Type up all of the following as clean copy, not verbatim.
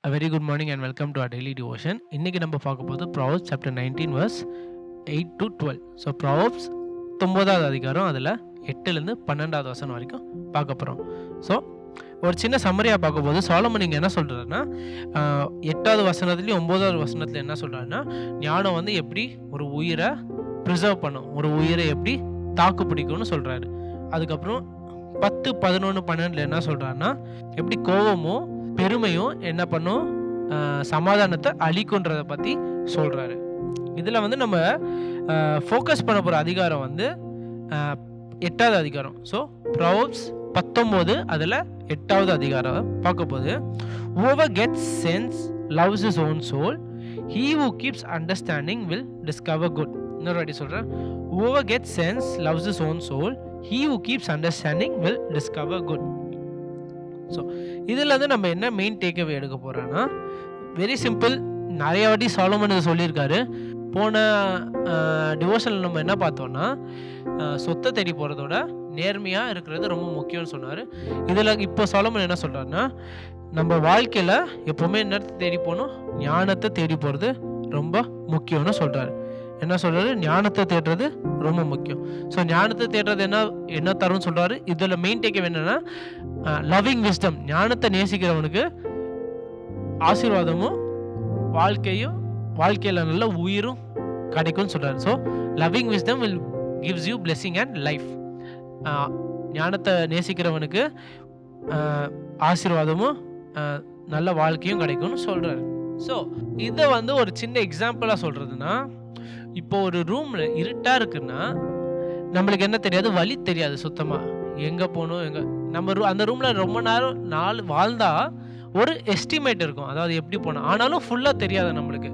A very good morning and welcome to our daily devotion. இன்னைக்கு நம்ம பார்க்க போது Proverbs chapter 19 verse 8 to 12. So Proverbs 9வது அதிகாரம் அதில் 8லேருந்து 12வது வசனம் வரைக்கும் பார்க்க போகிறோம். ஸோ ஒரு சின்ன சம்மரியாக பார்க்க போது சாலமன் இங்கே என்ன சொல்கிறாருன்னா 8வது வசனத்துலேயும் 9வது வசனத்தில் என்ன சொல்கிறாருன்னா ஞானம் வந்து எப்படி ஒரு உயிரை ப்ரிசர்வ் பண்ணும், ஒரு உயிரை எப்படி தாக்கு பிடிக்கும்னு சொல்கிறாரு. அதுக்கப்புறம் 10, 11, 12 என்ன சொல்கிறாருன்னா எப்படி கோவமோ பெருமையும் என்ன பண்ணும், சமாதானத்தை அழிக்குன்றதை பற்றி சொல்கிறாரு. இதில் வந்து நம்ம ஃபோக்கஸ் பண்ண போகிற அதிகாரம் வந்து 8வது அதிகாரம். ஸோ Proverbs 19 அதில் 8வது அதிகாரம் பார்க்க போது whoever gets sense loves his own soul, he who keeps understanding will discover good. இன்னொரு வாட்டி சொல்கிறேன், whoever gets sense loves his own soul, he who keeps understanding will discover good. So இதில் வந்து நம்ம என்ன மெயின் டேக்அவே எடுக்க போகிறோன்னா very simple. நிறைய வாட்டி சாலமன் இது சொல்லியிருக்காரு. போன டிவோஷனில் நம்ம என்ன பார்த்தோன்னா சொத்தை தேடி போகிறதோட நேர்மையாக இருக்கிறது ரொம்ப முக்கியம்னு சொன்னார். இதில் இப்போ சாலமன் என்ன சொல்கிறாருன்னா நம்ம வாழ்க்கையில் எப்போவுமே என்னத்தை தேடி போகணும், ஞானத்தை தேடி போகிறது ரொம்ப முக்கியம்னு சொல்கிறாரு. என்ன சொல்கிறாரு, ஞானத்தை தேடுறது ரொம்ப முக்கியம். ஸோ ஞானத்தை தேடுறது என்ன தரும்னு சொல்கிறாரு. இதில் மெயின் டேக்அவே என்னென்னா லவ்விங் விஸ்டம், ஞானத்தை நேசிக்கிறவனுக்கு ஆசீர்வாதமும் வாழ்க்கையில் நல்ல உயிரும் கிடைக்கும்னு சொல்கிறாரு. So loving wisdom will gives you blessing and life. ஞானத்தை நேசிக்கிறவனுக்கு ஆசீர்வாதமும் நல்ல வாழ்க்கையும் கிடைக்கும்னு சொல்கிறாரு. ஸோ இதை வந்து ஒரு சின்ன எக்ஸாம்பிளாக சொல்கிறதுனா, இப்போ ஒரு ரூமில் இருட்டாக இருக்குன்னா நம்மளுக்கு என்ன தெரியாது, வழி தெரியாது சுத்தமாக, எங்கே போகணும் நம்ம அந்த ரூமில் ரொம்ப நாள் வாழ்ந்தா ஒரு எஸ்டிமேட் இருக்கும், அதாவது எப்படி போனால். ஆனாலும் ஃபுல்லாக தெரியாது நம்மளுக்கு.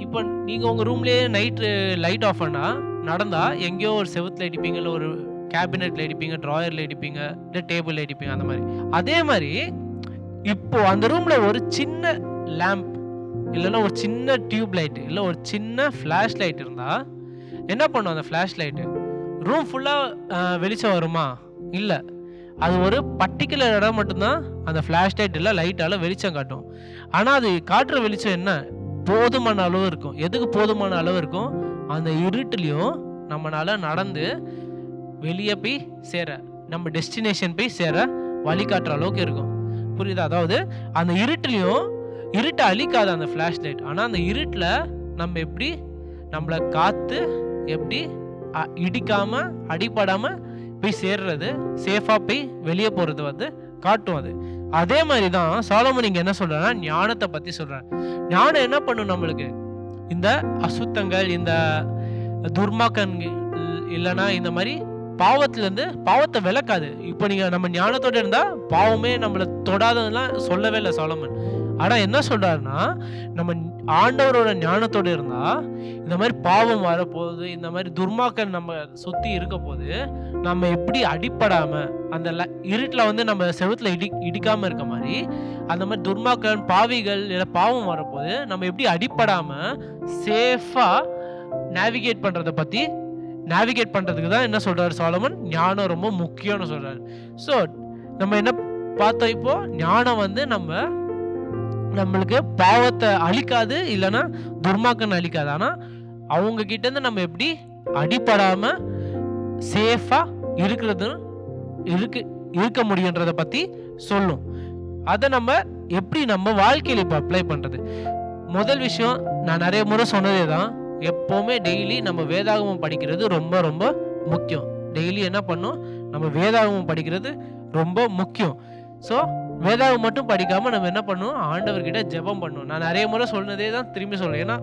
இப்போ நீங்கள் உங்கள் ரூம்லேயே நைட்டு லைட் ஆஃப் பண்ணால் நடந்தால் எங்கேயோ ஒரு செவுத்தில் இடிப்பீங்க, இல்லை ஒரு கேபினெட்டில் இடிப்பீங்க, ட்ராயரில் இடிப்பீங்க, இல்லை டேபிளில் இடிப்பீங்க, அந்த மாதிரி. அதே மாதிரி இப்போ அந்த ரூமில் ஒரு சின்ன லேம்ப் இல்லைன்னா ஒரு சின்ன டியூப் லைட்டு இல்லை ஒரு சின்ன ஃப்ளாஷ் லைட் இருந்தால் என்ன பண்ணும், அந்த ஃப்ளாஷ் லைட்டு ரூம் ஃபுல்லாக வெளிச்சம் வருமா? இல்லை, அது ஒரு பர்டிகுலர் இடம் மட்டும்தான் அந்த ஃப்ளாஷ் லைட் இல்லை லைட்டால் வெளிச்சம் காட்டும். ஆனால் அது காட்டுற வெளிச்சம் என்ன, போதுமான அளவு இருக்கும். எதுக்கு போதுமான அளவு இருக்கும், அந்த இருட்டுலையும் நம்மளால் நடந்து வெளியே போய் சேர, நம்ம டெஸ்டினேஷன் போய் சேர வழி காட்டுற அளவுக்கு இருக்கும். புரியுதா? அதாவது அந்த இருட்டை அழிக்காது அந்த ஃப்ளாஷ் லைட். ஆனால் அந்த இருட்டில் நம்ம எப்படி நம்மளை காத்து எப்படி இடிக்காமல் அடிப்படாமல் போய் சேர்றது, சேஃபாக போய் வெளியே போகிறது வந்து காட்டும் அது. அதே மாதிரி தான் சாலமன் இங்கே என்ன சொல்கிறேன்னா ஞானத்தை பற்றி சொல்கிறேன். ஞானம் என்ன பண்ணும், நம்மளுக்கு இந்த அசுத்தங்கள், இந்த துர்மாக்கங்கள் இல்லைன்னா இந்த மாதிரி பாவத்தை விளக்காது. இப்போ நீங்கள் நம்ம ஞானத்தோடு இருந்தால் பாவமே நம்மளை தொடாததெல்லாம் சொல்லவே இல்லை சாலமன். ஆனால் என்ன சொல்கிறாருன்னா நம்ம ஆண்டவரோட ஞானத்தோடு இருந்தால் இந்த மாதிரி பாவம் வரப்போகுது, இந்த மாதிரி துர்மாக்கள் நம்ம சுற்றி இருக்க போது நம்ம எப்படி அடிப்படாமல் அந்த இருட்டில் வந்து நம்ம செவுத்தில் இடிக்காமல் இருக்க மாதிரி அந்த மாதிரி துர்மாக்கள் பாவிகள் இல்லை பாவம் வரப்போது நம்ம எப்படி அடிப்படாமல் சேஃபாக நேவிகேட் பண்ணுறதுக்கு தான் என்ன சொல்கிறாரு சாலமன், ஞானம் ரொம்ப முக்கியம்னு சொல்கிறாரு. ஸோ நம்ம என்ன பார்த்தோம், இப்போ ஞானம் வந்து நம்மளுக்கு பாவத்தை அழிக்காது, இல்லைன்னா துர்மாக்கன் அழிக்காது. ஆனால் அவங்க கிட்டேருந்து நம்ம எப்படி அடிப்படாமல் சேஃபாக இருக்க முடியுன்றதை பற்றி சொல்லும். அதை நம்ம எப்படி நம்ம வாழ்க்கையில் இப்போ அப்ளை பண்ணுறது. முதல் விஷயம், நான் நிறைய முறை சொன்னதே தான், எப்போவுமே டெய்லி நம்ம வேதாகமம் படிக்கிறது ரொம்ப ரொம்ப முக்கியம். டெய்லி என்ன பண்ணும், நம்ம வேதாகமம் படிக்கிறது ரொம்ப முக்கியம். ஸோ வேதாகம் மட்டும் படிக்காமல் நம்ம என்ன பண்ணுவோம், ஆண்டவர்கிட்ட ஜெபம் பண்ணுவோம். நான் நிறைய முறை சொன்னதே தான் திரும்பி சொல்கிறேன். ஏன்னா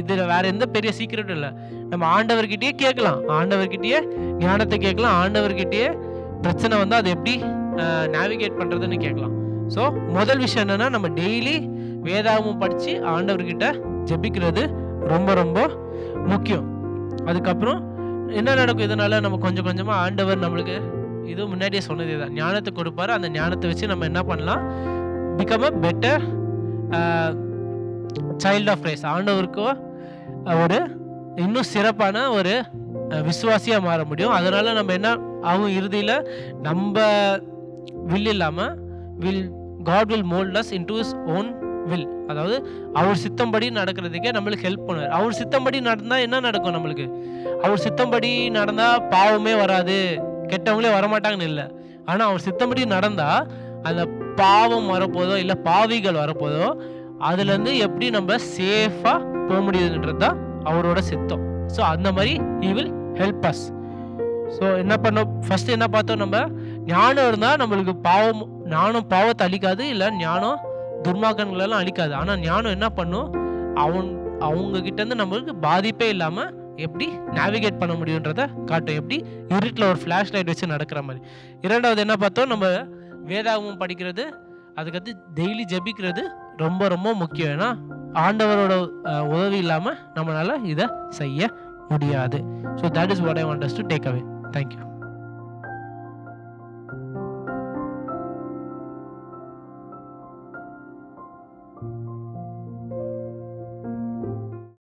இதில் வேற எந்த பெரிய சீக்கிரட்டும் இல்லை. நம்ம ஆண்டவர்கிட்டயே கேட்கலாம், ஆண்டவர்கிட்டயே ஞானத்தை கேட்கலாம், ஆண்டவர்கிட்டயே பிரச்சனை வந்து அதை எப்படி நேவிகேட் பண்ணுறதுன்னு கேட்கலாம். ஸோ முதல் விஷயம் என்னென்னா நம்ம டெய்லி வேதாகமும் படித்து ஆண்டவர்கிட்ட ஜெபிக்கிறது ரொம்ப ரொம்ப முக்கியம். அதுக்கப்புறம் என்ன நடக்கும், இதனால் நம்ம கொஞ்சம் கொஞ்சமாக ஆண்டவர் நம்மளுக்கு இது முன்னாடியே சொன்னதே தான், ஞானத்தை கொடுப்பாரு. அந்த ஞானத்தை வச்சு நம்ம என்ன பண்ணலாம், become a better child of Christ, ஆண்டவருக்கு ஒரு இன்னும் சிறப்பான ஒரு விசுவாசியாக மாற முடியும். அதனால் நம்ம என்ன ஆகும், இறுதியில் நம்ம வில் இல்லாமல் God will mold us into his own will. அதாவது அவர் சித்தம்படி நடக்கிறதுக்கே நம்மளுக்கு ஹெல்ப் பண்ணுவார். அவர் சித்தம்படி நடந்தா என்ன நடக்கும் நம்மளுக்கு? அவர் சித்தம்படி நடந்தா பாவமே வராது, கெட்டவங்களே வரமாட்டாங்கன்னு இல்ல. ஆனா அவர் சித்தம்படி நடந்தா அந்த பாவம் வரப்போதோ இல்ல பாவிகள் வரப்போதோ அதுலேருந்து எப்படி நம்ம சேஃபா போக முடியுதுன்றது தான் அவரோட சித்தம். ஸோ அந்த மாதிரி he will help us. So என்ன பண்ணோம், ஃபர்ஸ்ட் என்ன பார்த்தோம், நம்ம ஞானம் இருந்தால் நம்மளுக்கு ஞானம் பாவத்தை அழிக்காது, இல்லை ஞானம் துர்மார்க்கங்களெல்லாம் அழிக்காது. ஆனால் ஞானம் என்ன பண்ணும், அவங்க கிட்டேருந்து நம்மளுக்கு பாதிப்பே இல்லாமல் எப்படி நேவிகேட் பண்ண முடியுன்றதை காட்டும். எப்படி இருட்டில் ஒரு ஃப்ளாஷ் லைட் வச்சு நடக்கிற மாதிரி. இரண்டாவது என்ன பார்த்தோம், நம்ம வேதாகமம் படிக்கிறது, அதுக்கடுத்து டெய்லி ஜெபிக்கிறது ரொம்ப ரொம்ப முக்கியம். ஏன்னா ஆண்டவரோட உதவி இல்லாமல் நம்மளால் இதை செய்ய முடியாது. So that is what I want us to take away. Thank you.